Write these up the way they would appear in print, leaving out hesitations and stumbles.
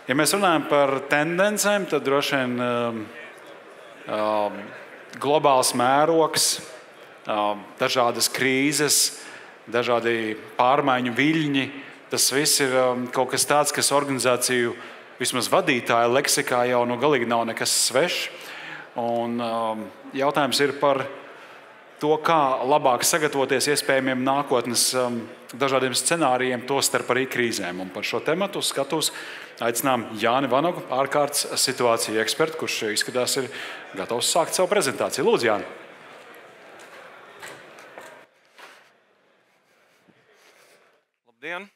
Ja mēs runājam par tendencēm, tad droši vien globāls mērogs, dažādas krīzes, dažādi pārmaiņu viļņi. Tas viss ir kaut kas tāds, kas organizāciju vismaz vadītāja leksikā jau galīgi nav nekas svešs. Un jautājums ir par to, kā labāk sagatavoties iespējamiem nākotnes dažādiem scenārijiem, tostarp arī krīzēm. Un par šo tematu skatos aicinām Jāni Vanagu, ārkārtas situāciju ekspertu, kurš izskatās ir gatavs sākt savu prezentāciju. Lūdzu, Jāni. Labdien!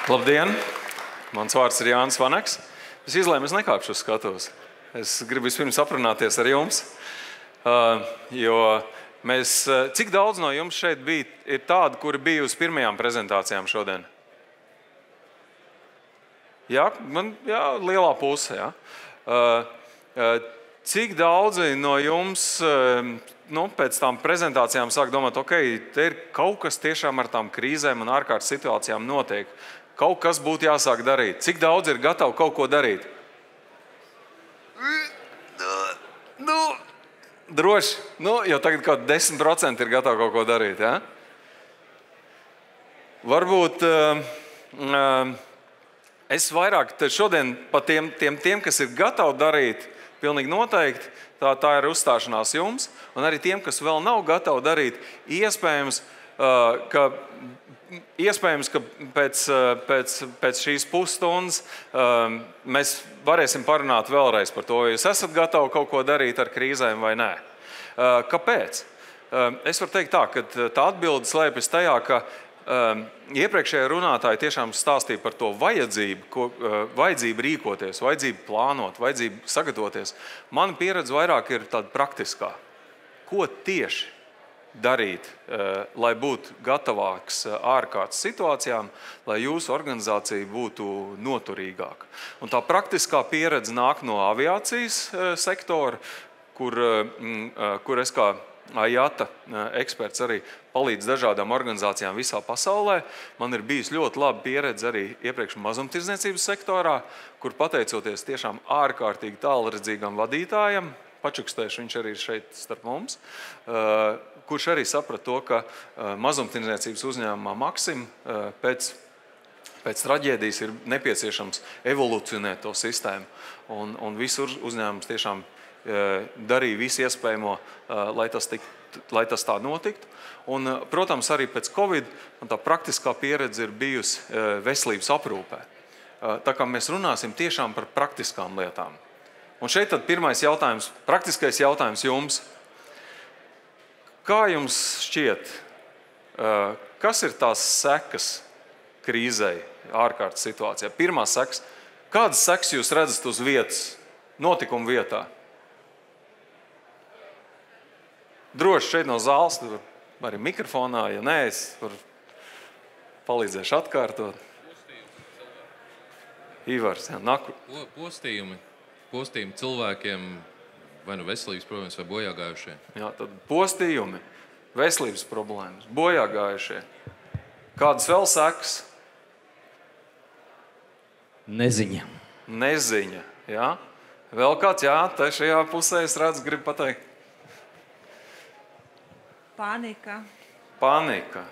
Labdien! Mans vārds ir Jānis Vanags. Es izlēmu, es nekāpšu uz skatuves. Es gribu vispirms aprunāties ar jums, jo cik daudz no jums šeit ir tādi, kuri bija uz pirmajām prezentācijām šodien? Jā, lielā puse. Jā. Cik daudzi no jums pēc tām prezentācijām sāk domāt, te ir kaut kas tiešām ar tām krīzēm un ārkārtas situācijām notiek. Kaut kas būtu jāsāk darīt. Cik daudz ir gatavi kaut ko darīt? Droši. Jau tagad kaut 10% ir gatavi kaut ko darīt. Ja? Varbūt es vairāk šodien pa tiem, kas ir gatavi darīt, pilnīgi noteikti, tā ir uzstāšanās jums, un arī tiem, kas vēl nav gatavi darīt, iespējams, ka pēc šīs pusstundas mēs varēsim parunāt vēlreiz par to, vai jūs esat gatavi kaut ko darīt ar krīzēm vai nē. Kāpēc? Es varu teikt tā, ka tā atbilde slēpjas tajā, ka iepriekšējie runātāji tiešām stāstīja par to vajadzību rīkoties, vajadzību plānot, vajadzību sagatavoties. Mana pieredze vairāk ir tāda praktiskā. Ko tieši darīt, lai būtu gatavāks ārkārtas situācijām, lai jūsu organizācija būtu noturīgāka. Un tā praktiskā pieredze nāk no aviācijas sektora, kur es kā AIATA eksperts arī palīdz dažādām organizācijām visā pasaulē. Man ir bijis ļoti laba pieredze arī iepriekš mazumtirdzniecības sektorā, kur pateicoties tiešām ārkārtīgi tālredzīgam vadītājam, Pačukstēšu, viņš arī ir šeit starp mums, kurš arī saprata to, ka mazumtirdzniecības uzņēmumā Maksim pēc traģēdijas ir nepieciešams evolucionēt to sistēmu. Un visur uzņēmums tiešām darīja visu iespējamo, lai tas tā notiktu. Un, protams, arī pēc Covid tā praktiskā pieredze ir bijusi veselības aprūpē. Tā kā mēs runāsim tiešām par praktiskām lietām. Un šeit tad pirmais jautājums, praktiskais jautājums jums. Kā jums šķiet, kas ir tās sekas krīzei, ārkārtas situācijā? Pirmā sekas, kādas sekas jūs redzat uz vietas, notikuma vietā? Droši šeit no zāles, arī mikrofonā, ja nē, es palīdzēšu atkārtot. Ivars, jā, naku. Postījumi cilvēkiem, vai nu veselības problēmas, vai bojāgājušie. Jā, tad postījumi, veselības problēmas, bojāgājušie. Kādas vēl sekas? Neziņa. Neziņa, jā. Vēl kāds, jā, te šajā pusē es redzu, gribu pateikt. Panika. Panika.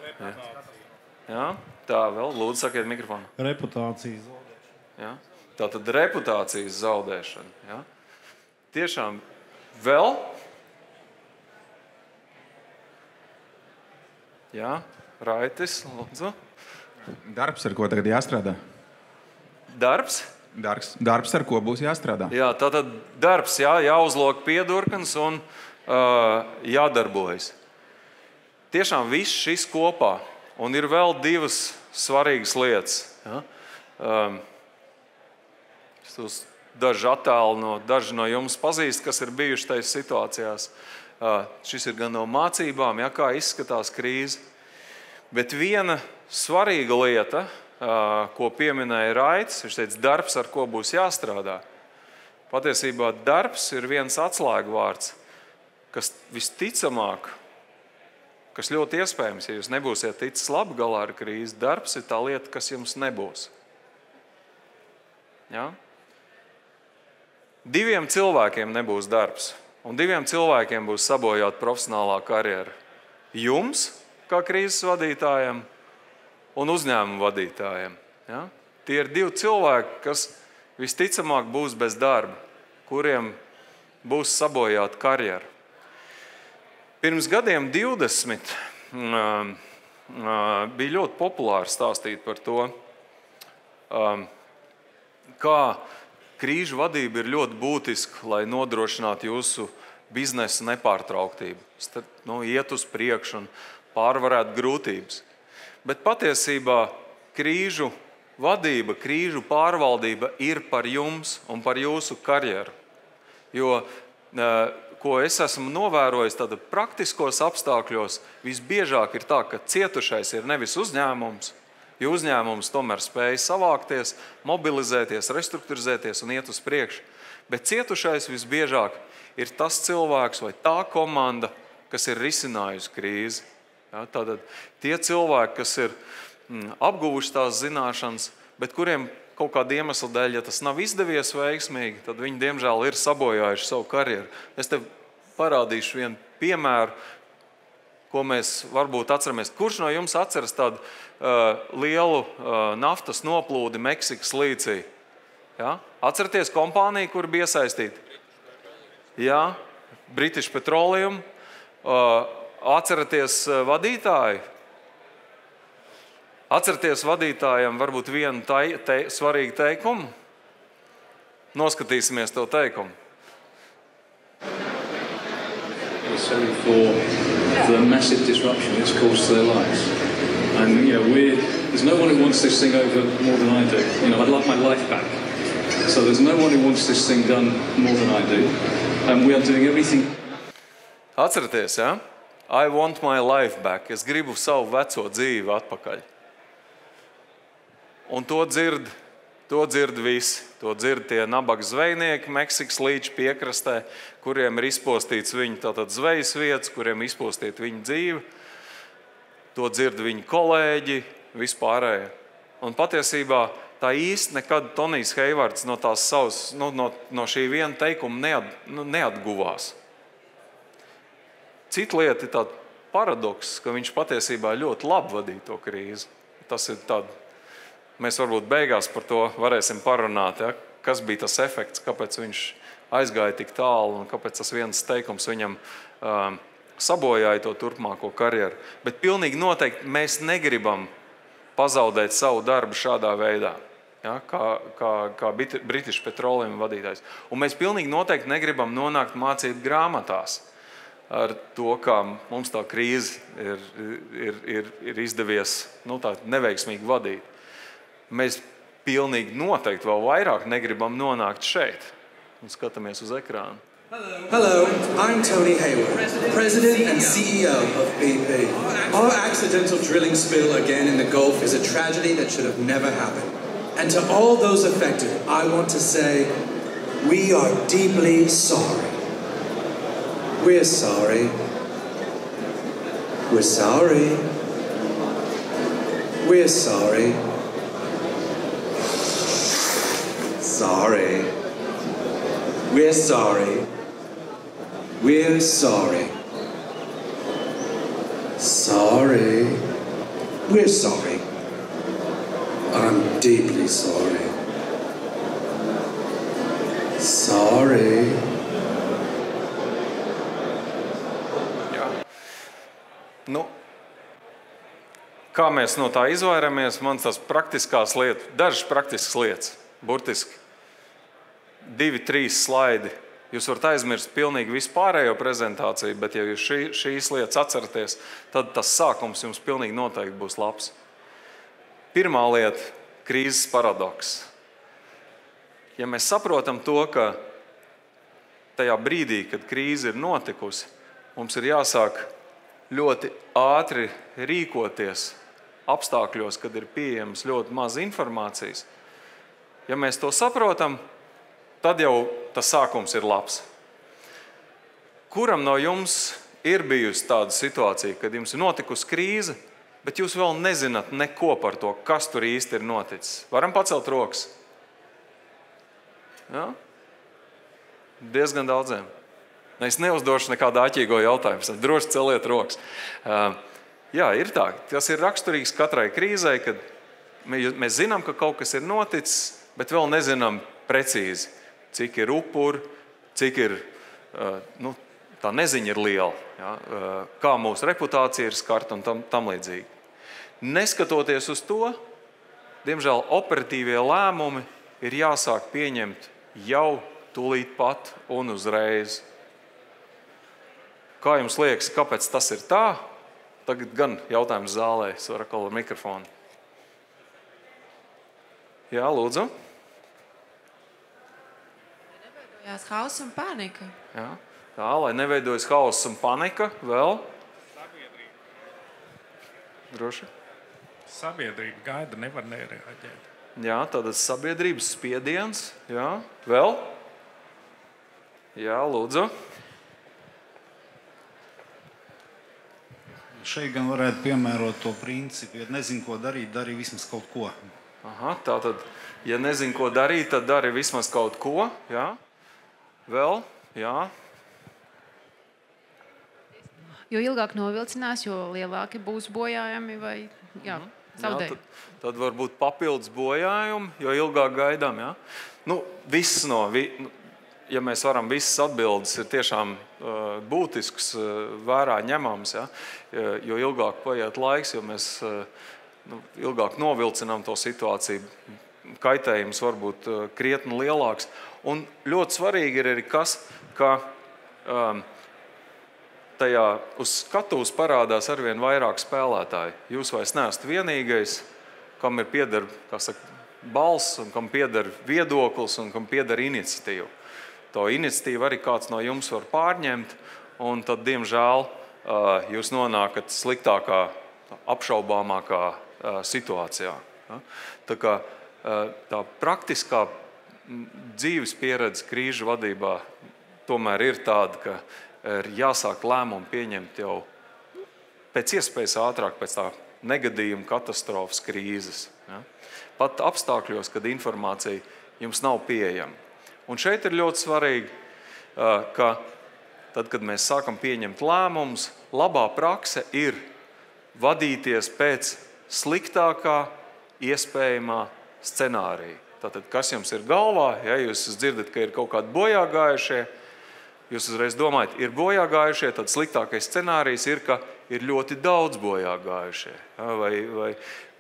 Jā, tā vēl, lūdzu, sakiet mikrofonu. Reputācijas zaudēšana. Jā. Tātad reputācijas zaudēšana. Ja? Tiešām vēl? Jā, Raitis, lūdzu. Darbs, ar ko tagad jāstrādā. Darbs? Darbs, ar ko būs jāstrādā. Jā, tātad darbs, jāuzlok piedurkans un jādarbojas. Tiešām viss šis kopā. Un ir vēl divas svarīgas lietas. Ja? Daži attēli daži no jums pazīst, kas ir bijuši tajās situācijās. Šis ir gan no mācībām, kā izskatās krīze. Bet viena svarīga lieta, ko pieminēja Raitis, viņš teica, darbs, ar ko būs jāstrādā. Patiesībā darbs ir viens atslēgvārds, kas visticamāk kas ļoti iespējams, ja jūs nebūsiet ticis labi galā ar krīzi, darbs ir tā lieta, kas jums nebūs. Ja? 2 cilvēkiem nebūs darbs, un 2 cilvēkiem būs sabojāta profesionālā karjera. Jums, kā krīzes vadītājiem, un uzņēmumu vadītājiem. Ja? Tie ir 2 cilvēki, kas visticamāk būs bez darba, kuriem būs sabojāta karjera. Pirms gadiem 20 bija ļoti populāri stāstīt par to, kā krīžu vadība ir ļoti būtiska, lai nodrošinātu jūsu biznesa nepārtrauktību, iet uz priekšu un pārvarētu grūtības. Bet patiesībā krīžu vadība, krīžu pārvaldība ir par jums un par jūsu karjeru. Jo, ko es esmu novērojis, tad praktiskos apstākļos visbiežāk ir tā, ka cietušais ir nevis uzņēmums, jo uzņēmums tomēr spēja savākties, mobilizēties, restruktūrizēties un iet uz priekšu. Bet cietušais visbiežāk ir tas cilvēks vai tā komanda, kas ir risinājusi krīzi. Ja, tātad tie cilvēki, kas ir apguvuši tās zināšanas, bet kuriem kaut kāda iemesla dēļ, ja tas nav izdevies veiksmīgi, tad viņi, diemžēl, ir sabojājuši savu karjeru. Es tev parādīšu vienu piemēru, ko mēs varbūt atceramies. Kurš no jums atceras tādu lielu naftas noplūdi Meksikas līcī? Ja? Atceraties kompāniju, kur bija iesaistīta? Jā, British Petroleum. Atceraties vadītāju? Atceraties vadītājiem varbūt vienu svarīgu teikumu? Noskatīsimies to teikumu. Sorry for the massive disruption it's caused to their lives. And there's no one who wants this thing over more than I do. I'd love my life back. So there's no one who wants this thing done more than I do. And we are doing everything. Atceraties, ja? I want my life back. Es gribu savu veco dzīvi atpakaļ. Un to dzird visi. To dzird tie nabaga zvejnieki Meksikas līča piekrastē, kuriem ir izpostīts viņu tātad zvejas vietas, kuriem izpostīta viņu dzīve. To dzird viņu kolēģi, vispārējie. Un patiesībā tā īsti nekad Tonijs Heivards no tās savas, no šī viena teikuma neatguvās. Cita lieta ir tāda paradoks, ka viņš patiesībā ļoti labi vadīja to krīzi. Tas ir tāda. Mēs varbūt beigās par to varēsim parunāt, ja? Kas bija tas efekts, kāpēc viņš aizgāja tik tālu un kāpēc tas viens teikums viņam sabojāja to turpmāko karjeru. Bet pilnīgi noteikti mēs negribam pazaudēt savu darbu šādā veidā, ja? kā British Petroleum vadītājs. Un mēs pilnīgi noteikti negribam nonākt mācību grāmatās ar to, kā mums tā krīze ir izdevies tā neveiksmīgi vadīt. Mēs pilnīgi noteikti vēl vairāk negribam nonākt šeit. Un skatāmies uz ekrānu. Hello, I'm Tony Hayward, President and CEO of BP. Our accidental drilling spill again in the Gulf is a tragedy that should have never happened. And to all those affected, I want to say, we are deeply sorry. We're sorry. We're sorry. We're sorry. Sorry. We're sorry. We're sorry. Sorry. We're sorry. I'm deeply sorry. Sorry. Kā mēs no tā izvairamies? Man tās praktiskās lietas, dažas praktiskas lietas, burtiski 2-3 slaidi. Jūs varat aizmirst pilnīgi vispārējo prezentāciju, bet ja jūs šīs lietas atceraties, tad tas sākums jums pilnīgi noteikti būs labs. Pirmā lieta – krīzes paradoks. Ja mēs saprotam to, ka tajā brīdī, kad krīze ir notikusi, mums ir jāsāk ļoti ātri rīkoties apstākļos, kad ir pieejams ļoti maz informācijas. Ja mēs to saprotam, tad jau tas sākums ir labs. Kuram no jums ir bijusi tāda situācija, kad jums ir notikusi krīze, bet jūs vēl nezināt neko par to, kas tur īsti ir noticis? Varam pacelt rokas? Ja? Diezgan daudziem. Es neuzdošu nekādu āķīgo jautājumu, droši celiet rokas. Jā, ir tā. Tas ir raksturīgs katrai krīzei, kad mēs zinām, ka kaut kas ir noticis, bet vēl nezinām precīzi, cik ir upuri, cik ir, tā neziņa ir liela, ja? Kā mūsu reputācija ir skarta un tam līdzīgi. Neskatoties uz to, diemžēl operatīvie lēmumi ir jāsāk pieņemt jau tūlīt pat un uzreiz. Kā jums liekas, kāpēc tas ir tā? Tagad gan jautājums zālē, Sorakal ar mikrofonu. Jā, lūdzu. Neveidojās hauss un panika. Jā, tā, lai neveidojas hauss un panika, vēl? Droši. Sabiedrība gaida, nevar nereaģēt. Jā, tātad sabiedrības spiediens. Jā, vēl? Jā, lūdzu. Šeit gan varētu piemērot to principu, ja nezinu, ko darīt, darī vismaz kaut ko. Aha, tātad, ja nezinu, ko darīt, tad dari vismaz kaut ko. Jā. Vēl? Jā. Jo ilgāk novilcinās, jo lielāki būs bojājumi vai zaudējumi. Tad var būt papildus bojājumi, jo ilgāk gaidām. Jā. Ja mēs varam, visas atbildes ir tiešām būtisks, vērā ņemams, ja? Jo ilgāk paiet laiks, jo mēs ilgāk novilcinām to situāciju, kaitējums var būt krietni lielāks. Un ļoti svarīgi ir arī kas, ka tajā uz skatuves parādās arvien vairāk spēlētāji. Jūs vairs neesat vienīgais, kam ir pieder, balss, un kam pieder viedoklis un kam pieder iniciatīva. To iniciatīvu arī kāds no jums var pārņemt, un tad, diemžēl, jūs nonākat sliktākā, apšaubāmākā situācijā. Tā kā tā praktiskā dzīves pieredze krīžu vadībā tomēr ir tāda, ka ir jāsāk lēmumu pieņemt jau pēc iespējas ātrāk pēc tā negadījuma, katastrofas, krīzes. Pat apstākļos, kad informācija jums nav pieejama. Un šeit ir ļoti svarīgi, ka tad, kad mēs sākam pieņemt lēmumus, labā prakse ir vadīties pēc sliktākā iespējamā scenārija. Tātad, kas jums ir galvā, ja jūs dzirdat, ka ir kaut kādi bojāgājušie, jūs uzreiz domājat, ir bojāgājušie, tad sliktākais scenārijs ir, ka ir ļoti daudz bojāgājušie.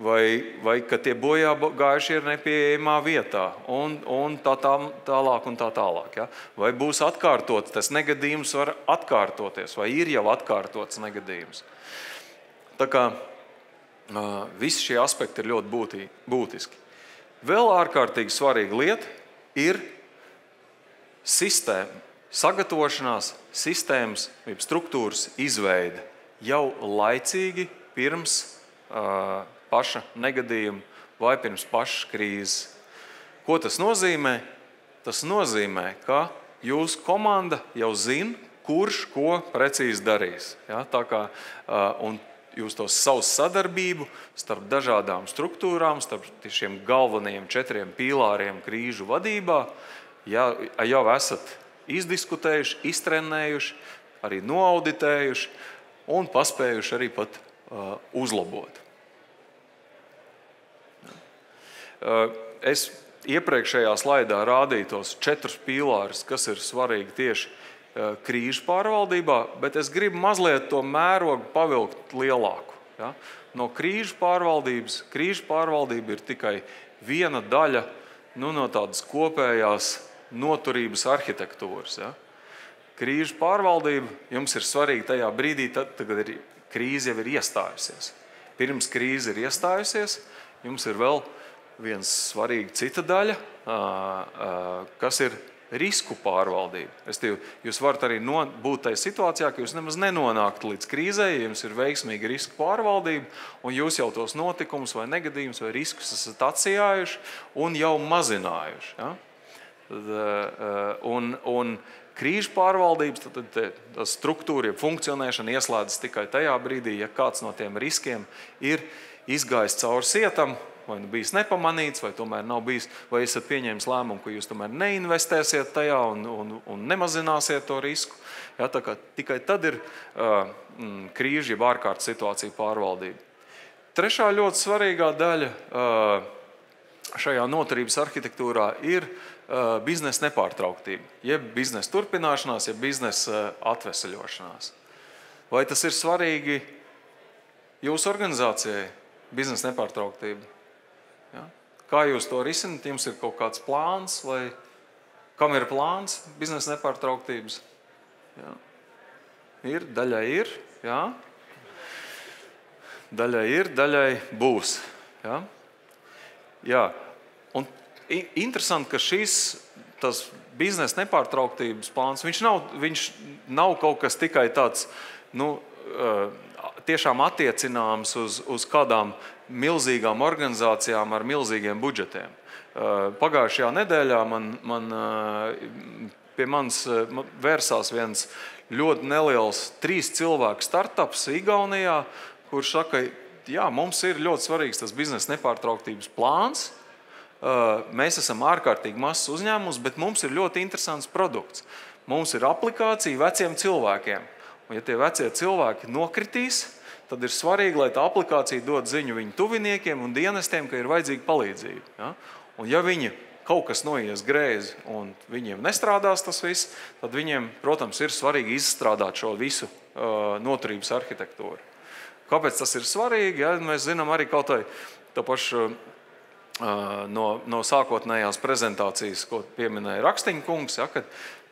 Vai ka tie bojāgājušie ir nepieejamā vietā un tā tālāk un tā tālāk. Ja? Vai būs atkārtots, tas negadījums var atkārtoties, vai ir jau atkārtots negadījums. Tā kā visi šie aspekti ir ļoti būtiski. Vēl ārkārtīgi svarīga lieta ir sistēma, sagatavošanās sistēmas, struktūras izveide jau laicīgi pirms paša negadījuma vai pirms pašas krīzes. Ko tas nozīmē? Tas nozīmē, ka jūsu komanda jau zina, kurš ko precīzi darīs. Ja? Tā kā, un jūs tos savu sadarbību starp dažādām struktūrām, starp šiem galvenajiem 4 pīlāriem krīžu vadībā, jau esat izdiskutējuši, iztrenējuši, arī noauditējuši un paspējuši arī pat uzlabot. Es iepriekšējā slaidā rādīju tos 4 pīlārus, kas ir svarīgi tieši krīžu pārvaldībā, bet es gribu mazliet to mērogu pavilkt lielāku. Ja? No krīžu pārvaldība ir tikai viena daļa no tādas kopējās noturības arhitektūras. Ja? Krīžu pārvaldība jums ir svarīga tajā brīdī, tad, kad krīze jau ir iestājusies. Pirms krīze ir iestājusies, jums ir vēl viens svarīga cita daļa, kas ir risku pārvaldība. Jūs varat arī būt tajā situācijā, ka jūs nemaz nenonākt līdz krīzē, ja jums ir veiksmīga risku pārvaldība, un jūs jau tos notikumus vai negadījumus vai riskus esat atsijājuši un jau mazinājuši. Ja? Un krīžu pārvaldības, tad struktūra, funkcionēšana ieslēdzas tikai tajā brīdī, ja kāds no tiem riskiem ir izgājis cauri sietam, vai nu bijis nepamanīts, vai tomēr nav bijis, vai esat pieņēmis lēmumu, ka jūs tomēr neinvestēsiet tajā un nemazināsiet to risku. Ja, tā kā tikai tad ir krīžu, jeb ārkārtas situācija pārvaldība. Trešā ļoti svarīgā daļa šajā noturības arhitektūrā ir biznesa nepārtrauktība, jeb biznesa turpināšanās, jeb biznesa atveseļošanās. Vai tas ir svarīgi jūsu organizācijai, biznesa nepārtrauktība? Ja? Kā jūs to risināt? Jums ir kaut kāds plāns, vai kam ir plāns biznesa nepārtrauktības? Ja? Ir, daļai ir, ja? Daļai ir, daļai būs. Ja? Jā. Un interesanti, ka tas biznesa nepārtrauktības plāns, viņš nav kaut kas tikai tāds, tiešām attiecināms uz kādām milzīgām organizācijām ar milzīgiem budžetiem. Pagājušajā nedēļā pie manis vērsās viens ļoti neliels 3 cilvēku startups Igaunijā, kurš saka, jā, mums ir ļoti svarīgs tas biznesa nepārtrauktības plāns. Mēs esam ārkārtīgi mazs uzņēmums, bet mums ir ļoti interesants produkts. Mums ir aplikācija veciem cilvēkiem. Un ja tie vecie cilvēki nokritīs, tad ir svarīgi, lai tā aplikācija dod ziņu viņu tuviniekiem un dienestiem, ka ir vajadzīga palīdzība. Ja? Un ja viņi kaut kas noies greizi un viņiem nestrādās tas viss, tad viņiem, protams, ir svarīgi izstrādāt šo visu noturības arhitektūru. Kāpēc tas ir svarīgi? Ja? Mēs zinām arī kaut to pašu no sākotnējās prezentācijas, ko pieminēja Rakstiņa kungs, ja, kad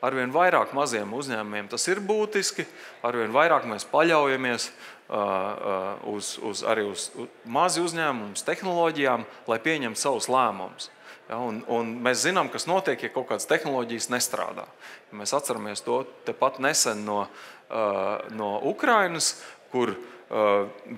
arvien vairāk maziem uzņēmumiem tas ir būtiski, arvien vairāk mēs paļaujamies uz mazi uzņēmumus, tehnoloģijām, lai pieņemtu savus lēmumus. Ja, un mēs zinām, kas notiek, ja kaut kādas tehnoloģijas nestrādā. Ja mēs atceramies to tepat nesen no Ukrainas, kur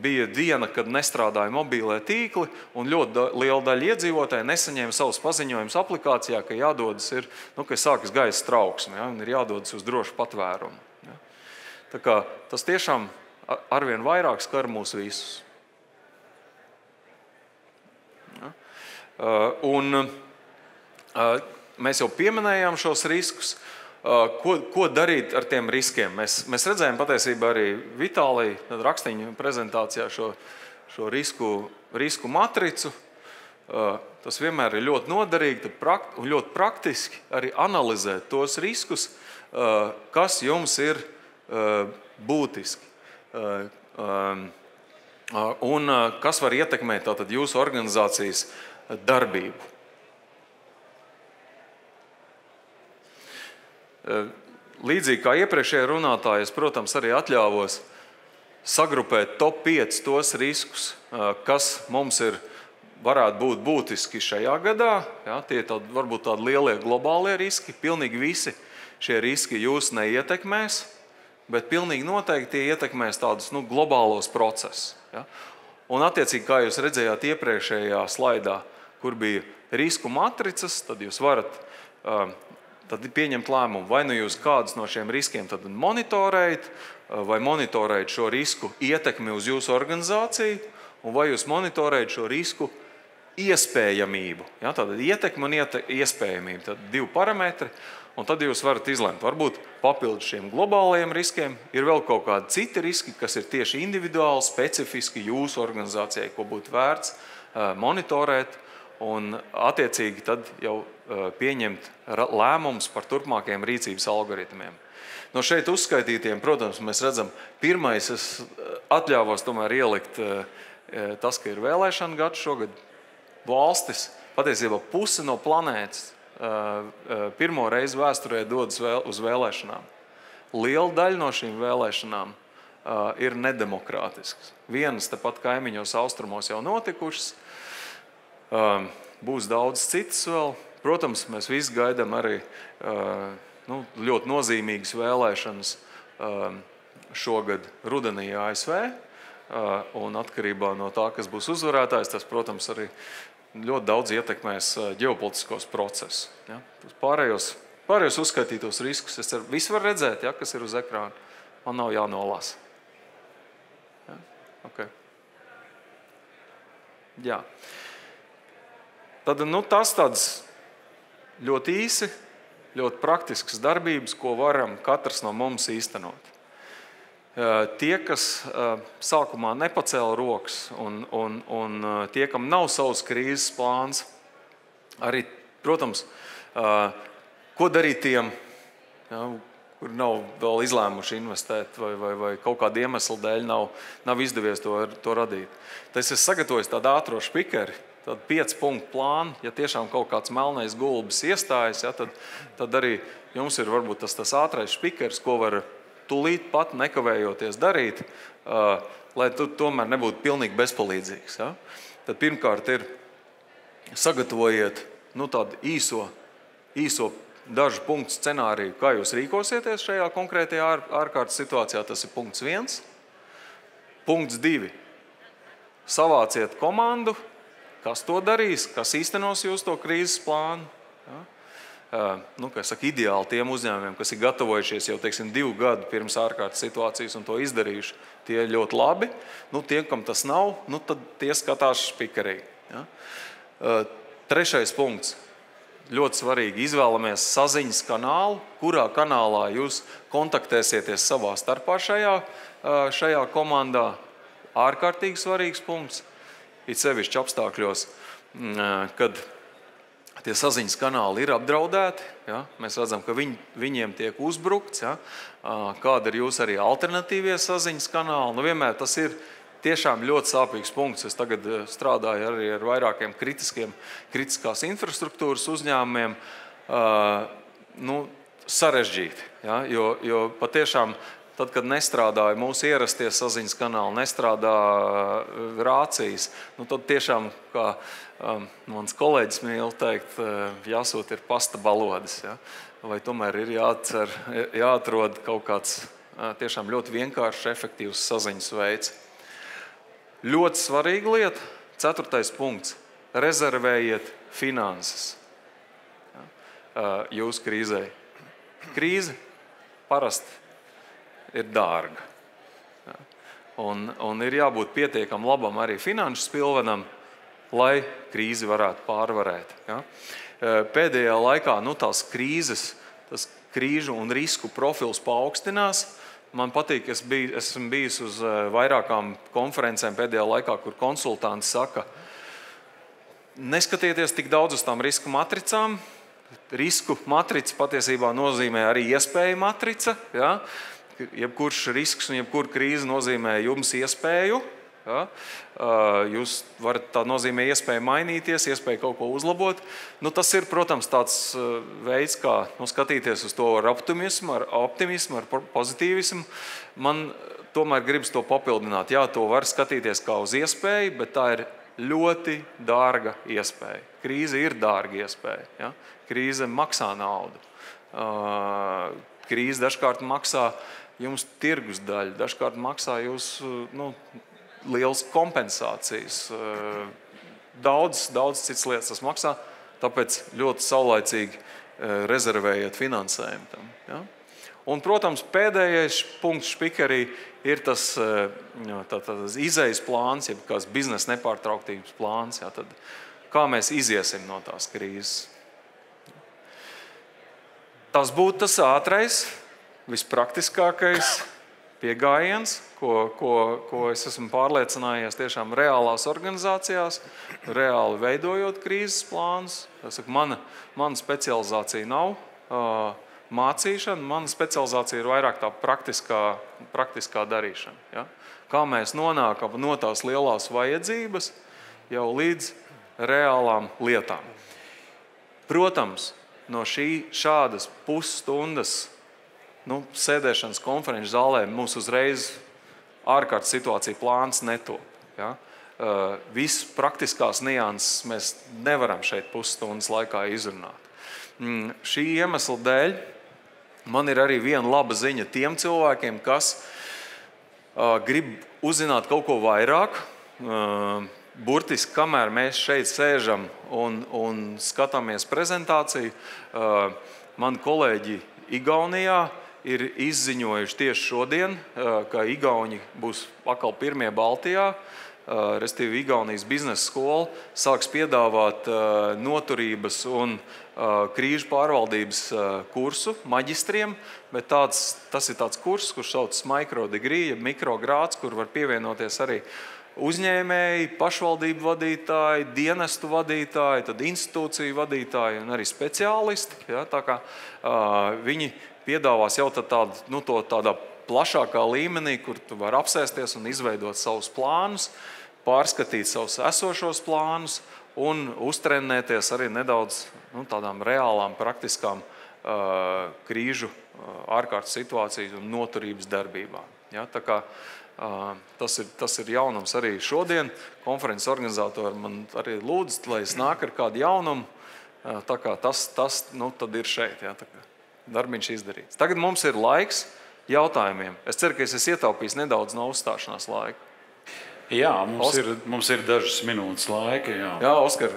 bija diena, kad nestrādāja mobīlie tīkli, un ļoti liela daļa iedzīvotāji nesaņēma savus paziņojumus aplikācijā, ka jādodas ir, ka sākas gaisa trauksme, ja, un ir jādodas uz drošu patvērumu. Ja. Tā kā tas tiešām arvien vairāk skar mūs visus. Ja. Un mēs jau pieminējām šos riskus. Ko darīt ar tiem riskiem? Mēs redzējām patiesībā arī Vitālija Rakstiņa prezentācijā šo risku matricu. Tas vienmēr ir ļoti noderīgi un ļoti praktiski arī analizēt tos riskus, kas jums ir būtiski. Un kas var ietekmēt tātad jūsu organizācijas darbību. Līdzīgi kā iepriekšējā runātāja, es, protams, arī atļāvos sagrupēt top 5 tos riskus, kas mums varētu būt būtiski šajā gadā. Ja, tie ir varbūt tādi lielie globālie riski. Pilnīgi visi šie riski jūs neietekmēs, bet pilnīgi noteikti tie ietekmēs tādus globālos procesus. Ja. Un attiecīgi, kā jūs redzējāt iepriekšējā slaidā, kur bija risku matricas, tad jūs varat tad pieņemt lēmumu, vai jūs kādus no šiem riskiem tad monitorējat, vai monitorējat šo risku ietekmi uz jūsu organizāciju, un vai jūs monitorējat šo risku iespējamību. Ja, tātad ietekmi un iespējamība, tad 2 parametri, un tad jūs varat izlemt. Varbūt papildus šiem globālajiem riskiem ir vēl kaut kādi citi riski, kas ir tieši individuāli, specifiski jūsu organizācijai, ko būtu vērts monitorēt, un attiecīgi tad jau pieņemt lēmumus par turpmākajiem rīcības algoritmiem. No šeit uzskaitītiem, protams, mēs redzam, pirmais es atļāvos tomēr ielikt tas, ka ir vēlēšana gads šogad. Valstis, patiesībā puse no planētas pirmo reizi vēsturē dodas uz vēlēšanām. Liela daļa no šīm vēlēšanām ir nedemokrātiskas. Vienas tepat kaimiņos austrumos jau notikušas, būs daudz citas vēl. Protams, mēs visi gaidām arī ļoti nozīmīgas vēlēšanas šogad rudenī ASV, un atkarībā no tā, kas būs uzvarētājs, tas, protams, arī ļoti daudz ietekmēs ģeopolitiskos procesus. Ja? Pārējos Pārējos uzskaitītos riskus. Es visu var redzēt, ja, kas ir uz ekrāna. Man nav jānolasa. Ja? Okay. Jā. Tad, tas tāds ļoti īsi, ļoti praktisks darbības, ko varam katrs no mums īstenot. Tie, kas sākumā nepacēla rokas un tie, kam nav savs krīzes plāns, arī, protams, ko darīt tiem, ja, kur nav vēl izlēmuši investēt vai kaut kāda iemesla dēļ nav izdevies to radīt. Tas ir sagatavojis tādu ātro špikeri, tādu 5 punktu plānu. Ja tiešām kaut kāds melnais gulbis iestājas, ja, tad arī jums ir varbūt tas ātrais špikeris, ko var tūlīt pat nekavējoties darīt, lai tu tomēr nebūtu pilnīgi bezpalīdzīgs. Ja. Tad pirmkārt ir sagatavojiet tādu īso dažu punktu scenāriju, kā jūs rīkosieties šajā konkrētajā ārkārtas situācijā. Tas ir punkts 1. Punkts 2. Savāciet komandu, kas to darīs, kas īstenos jūs to krīzes plānu. Ja? Kā es saku, ideāli tiem uzņēmumiem, kas ir gatavojušies jau 2 gadu pirms ārkārtas situācijas un to izdarījuši, tie ir ļoti labi. Tie, kam tas nav, tad tie skatās špikerī. Ja? 3. punkts. Ļoti svarīgi. Izvēlamies saziņas kanālu, kurā kanālā jūs kontaktēsieties savā starpā šajā komandā. Ārkārtīgi svarīgs punkts. It sevišķi apstākļos, kad tie saziņas kanāli ir apdraudēti. Ja? Mēs redzam, ka viņiem tiek uzbrukts. Ja? Kāda ir jūs arī alternatīvie saziņas kanāli? Vienmēr tas ir tiešām ļoti sāpīgs punkts. Es tagad strādāju arī ar vairākiem kritiskās infrastruktūras uzņēmumiem. Sarežģīti, ja? Jo patiešām, tad, kad nestrādāja mūsu ierastie saziņas kanāli, nestrādā rācijas, tad tiešām, kā mans kolēģis mīl teikt, jāsūt ir pasta balodas. Ja? Vai tomēr ir jāatrod kaut kāds tiešām ļoti vienkāršs, efektīvs saziņas veids. Ļoti svarīga lieta, 4. punkts. Rezervējiet finanses jūsu krīzē. Krīze parasti ir dārga. Un ir jābūt pietiekam labam arī finanšu spilvenam, lai krīzi varētu pārvarēt. Ja? Pēdējā laikā tās krīzes, tas krīžu un risku profils paaugstinās. Man patīk, esmu bijis uz vairākām konferencēm pēdējā laikā, kur konsultanti saka, neskatieties tik daudz uz tām risku matricām. Risku matrica patiesībā nozīmē arī iespēju matrica. Ja? Jebkurš risks un jebkura krīze nozīmē jums iespēju. Ja? Jūs varat, tā nozīmē iespēju mainīties, iespēju kaut ko uzlabot. Tas ir, protams, tāds veids, kā skatīties uz to ar optimismu, ar pozitīvismu. Man tomēr gribas to papildināt. Jā, to var skatīties kā uz iespēju, bet tā ir ļoti dārga iespēja. Krīze ir dārga iespēja. Ja? Krīze maksā naudu. Krīze dažkārt maksā jums tirgus daļu, dažkārt maksā jūs liels kompensācijas. Daudz citas lietas tas maksā, tāpēc ļoti saulaicīgi rezervējiet finansējumu tam. Ja? Un, protams, pēdējais punkts špikerī ir tas izejas plāns, jeb kāds biznesa nepārtrauktības plāns. Ja? Tad, kā mēs iziesim no tās krīzes? Tas būtu tas ātrais, vispraktiskākais piegājiens, ko es esmu pārliecinājies tiešām reālās organizācijās, reāli veidojot krīzes plānus. Mana specializācija nav mācīšana, mana specializācija ir vairāk tā praktiskā darīšana. Ja? Kā mēs nonākam no tās lielās vajadzības jau līdz reālām lietām. Protams, no šādas pusstundas sēdēšanas konferenču zālē mums uzreiz ārkārtas situācija plāns netop. Ja? Visas praktiskās nianses mēs nevaram šeit pusstundas laikā izrunāt. Šī iemesla dēļ man ir arī viena laba ziņa tiem cilvēkiem, kas grib uzzināt kaut ko vairāk. Burtiski, kamēr mēs šeit sēžam un skatāmies prezentāciju, mani kolēģi Igaunijā ir izziņojuši tieši šodien, ka Igauni būs atkal pirmie Baltijā, respektīvi Igaunijas biznesa skola sāks piedāvāt noturības un krīžu pārvaldības kursu maģistriem, bet tas ir tāds kurs, kurš saucas microdegree, mikrogrāds, kur var pievienoties arī uzņēmēji, pašvaldību vadītāji, dienestu vadītāji, tad institūciju vadītāji un arī speciālisti. Ja, tā kā viņi piedāvās jau tādā plašākā līmenī, kur tu vari apsēsties un izveidot savus plānus, pārskatīt savus esošos plānus un uztrenēties arī nedaudz tādām reālām, praktiskām krīžu ārkārtas situāciju un noturības darbībām. Ja, tā kā tas ir jaunums arī šodien. Konferences organizatori man arī lūdz, lai es nāk ar kādu jaunumu. Tā kā tas tad ir šeit. Ja, tā kā darbiņš izdarīts. Tagad mums ir laiks jautājumiem. Es ceru, ka es esmu ietaupījis nedaudz no uzstāšanās laika. Jā, mums ir dažas minūtes laika. Jā, Oskar,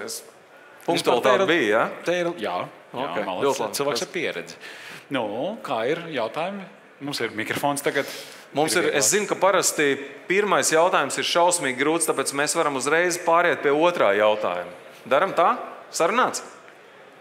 punktualitāte bija, ja? Jā, Okay, malacis, cilvēks ar pieredzi. Kā ir jautājumi? Mums ir mikrofons tagad. Es zinu, ka parasti pirmais jautājums ir šausmīgi grūts, tāpēc mēs varam uzreiz pāriet pie otrā jautājuma. Daram tā? Sarunāts?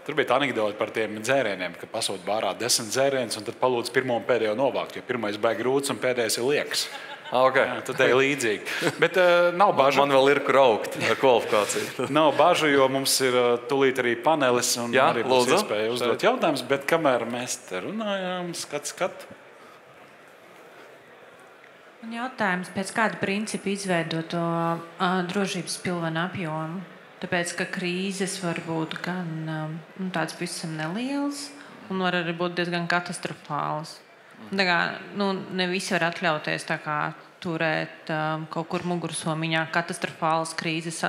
Tur bija tā anekdote par tiem dzērieniem, ka pasūta bārā 10 dzērienus un tad palūdz pirmo un pēdējo novākt, jo pirmais baigi grūts un pēdējais ir liekas. Okay. Jā, tad ir līdzīgi. Bet nav bažu. Man vēl ir kur augt ar kvalifikāciju. Nav bažu, jo mums ir tūlīt arī panelis un arī būs iespēja uzdot jautājumus, bet kamēr mēs te runājām, skat. Un jautājums, pēc kāda principa izveidot to drošības pilvenu apjomu? Tāpēc, ka krīzes var būt gan tāds pavisam neliels un var arī būt diezgan katastrofāls. Tā kā, ne visi var atļauties tā kā turēt kaut kur mugursomiņā katastrofālas krīzes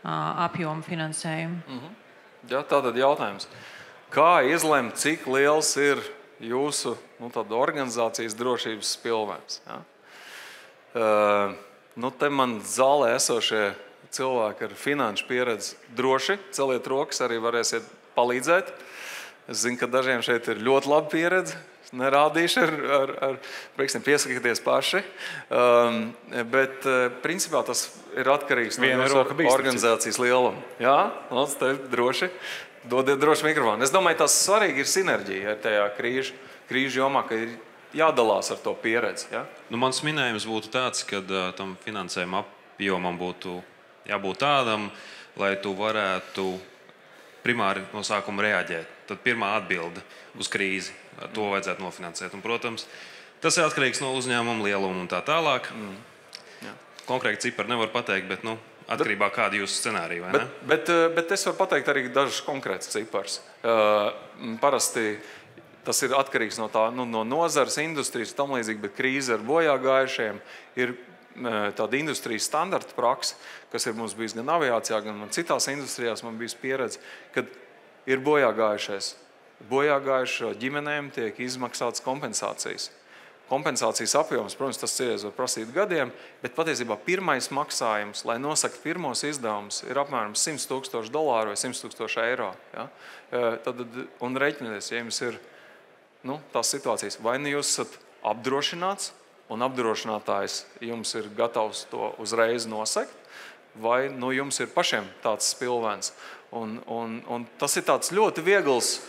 apjomu finansējumu. Jā, tātad jautājums. Kā izlemt, cik liels ir jūsu organizācijas drošības pilvens? Ja? Te man zālē esošie cilvēki ar finanšu pieredzi droši celiet rokas, arī varēsiet palīdzēt. Es zinu, ka dažiem šeit ir ļoti laba pieredze. Nerādīšu ar piesakieties paši. Bet principā tas ir atkarīgs no organizācijas lieluma. Jā, te droši. Dodiet droši mikrofonu. Es domāju, tas svarīgi ir sinerģija ar tajā krīžu jomā, ka ir jādalās ar to pieredzi. Ja? Mans minējums būtu tāds, ka tam finansējuma apjomam būtu jābūt tādam, lai tu varētu primāri no sākuma reaģēt. Tad pirmā atbilde uz krīzi. To vajadzētu nofinansēt. Un, protams, tas ir atkarīgs no uzņēmuma lieluma un tā tālāk. Konkrēti cipari nevar pateikt, bet atkarībā kāda jūsu scenārija, vai ne? Bet es varu pateikt arī dažus konkrētus ciparus. Parasti tas ir atkarīgs no nozares, industrijas un tam līdzīgi, bet krīze ar bojāgājušiem ir tāda industrijas standarta praksa, kas ir mums bijis gan aviācijā, gan citās industrijās man bijis pieredze, kad ir bojāgājušais. Bojāgājušo ģimenēm tiek izmaksātas kompensācijas. Kompensācijas apjoms, protams, tas var prasīt gadiem, bet patiesībā pirmais maksājums, lai nosakt pirmos izdevumus, ir apmēram $100,000 vai €100,000. Ja? Un reiķinieties, ja jums ir tās situācijas, vai jūs esat apdrošināts, un apdrošinātājs jums ir gatavs to uzreiz nosekt, vai jums ir pašiem tāds spilvens. Un tas ir tāds ļoti viegls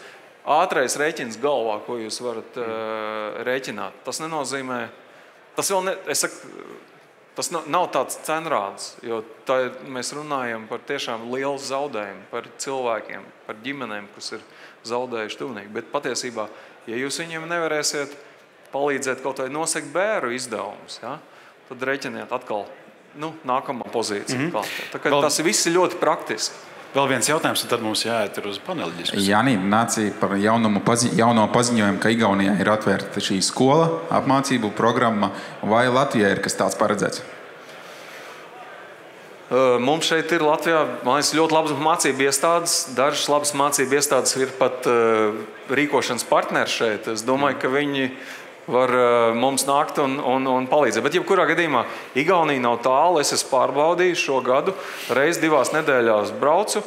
ātrais rēķins galvā, ko jūs varat rēķināt. Tas nenozīmē, tas nav tāds cenrāds, jo mēs runājam par tiešām lielu zaudējumu, par cilvēkiem, par ģimenēm, kas ir zaudējuši tuvnieki. Bet patiesībā, ja jūs viņiem nevarēsiet palīdzēt kaut vai nosekt bēru izdevumus, ja, tad rēķiniet atkal nākamā pozīcija. Tā kā tas viss ir ļoti praktiski. Vēl viens jautājums, un tad mums jāiet uz paneļa diskusiju. Jāni, nācija par jauno paziņojumu, ka Igaunijā ir atvērta šī skola, apmācību programma, vai Latvijā ir kas tāds paredzēts? Mums šeit ir Latvijā, man liekas, ļoti labas mācību iestādes. Dažas labas mācību iestādes ir pat rīkošanas partneri šeit. Es domāju, ka viņi var mums nākt un palīdzēt. Bet jebkurā gadījumā Igaunija nav tālu. Es esmu pārbaudījis šo gadu. Reiz 2 nedēļās braucu.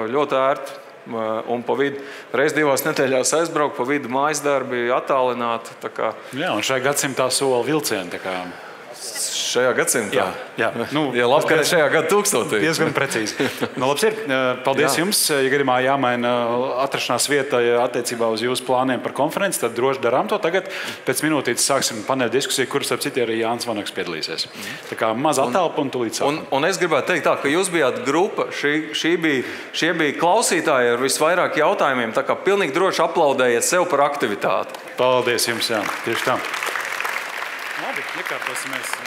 Ļoti ērti un pa vidu reiz 2 nedēļās aizbraukt, pa vidu mājas darbi attālināti. Jā, un šajā gadsimtā sola vilcienu. Šajā gadsimtā? Jā. Ja labi, ka šajā gada 1000. Diezgan precīzi. Labs ir. Paldies jums. Ja gadījumā jāmaina atrašanās vieta attiecībā uz jūsu plāniem par konferenci, tad droši darām to tagad. Pēc minūtītes sāksim paneļa diskusiju, kuras ap citi arī Jānis Vanaks piedalīsies. Tā kā maz attelpa un tūlīt sākam. Un es gribētu teikt tā, ka jūs bijāt grupa, šie bija klausītāji ar visvairāk jautājumiem, tā kā pilnīgi droši aplaudējiet sev par aktivitāti. Paldies jums, jā. Tieši tā. Labi, iekārtosimies.